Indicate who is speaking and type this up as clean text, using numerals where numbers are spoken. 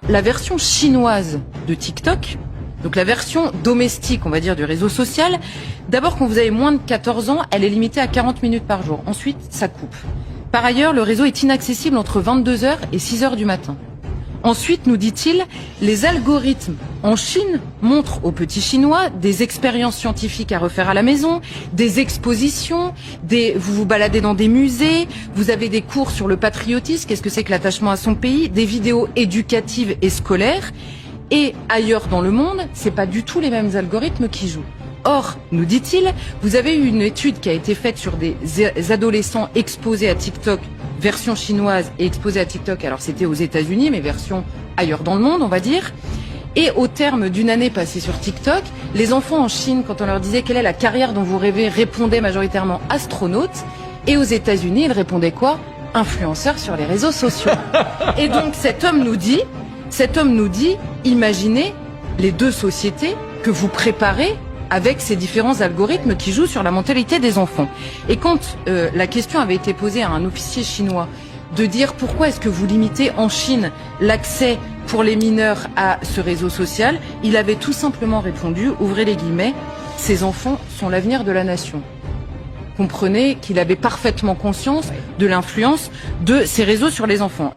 Speaker 1: La version chinoise de TikTok, donc la version domestique, on va dire, du réseau social, d'abord, quand vous avez moins de 14 ans, elle est limitée à 40 minutes par jour. Ensuite, ça coupe. Par ailleurs, le réseau est inaccessible entre 22h et 6h du matin. Ensuite, nous dit-il, les algorithmes en Chine montrent aux petits Chinois des expériences scientifiques à refaire à la maison, des expositions, vous vous baladez dans des musées, vous avez des cours sur le patriotisme, qu'est-ce que c'est que l'attachement à son pays, des vidéos éducatives et scolaires. Et ailleurs dans le monde, c'est pas du tout les mêmes algorithmes qui jouent. Or, nous dit-il, vous avez eu une étude qui a été faite sur des adolescents exposés à TikTok, version chinoise, et exposés à TikTok, alors c'était aux États-Unis, mais version ailleurs dans le monde, on va dire. Et au terme d'une année passée sur TikTok, les enfants en Chine, quand on leur disait quelle est la carrière dont vous rêvez, répondaient majoritairement astronaute. Et aux États-Unis, ils répondaient quoi? Influenceurs sur les réseaux sociaux. Et donc cet homme nous dit, imaginez les deux sociétés que vous préparez avec ces différents algorithmes qui jouent sur la mentalité des enfants. Et quand la question avait été posée à un officier chinois de dire pourquoi est-ce que vous limitez en Chine l'accès pour les mineurs à ce réseau social, il avait tout simplement répondu, ouvrez les guillemets, ces enfants sont l'avenir de la nation. Comprenez qu'il avait parfaitement conscience de l'influence de ces réseaux sur les enfants.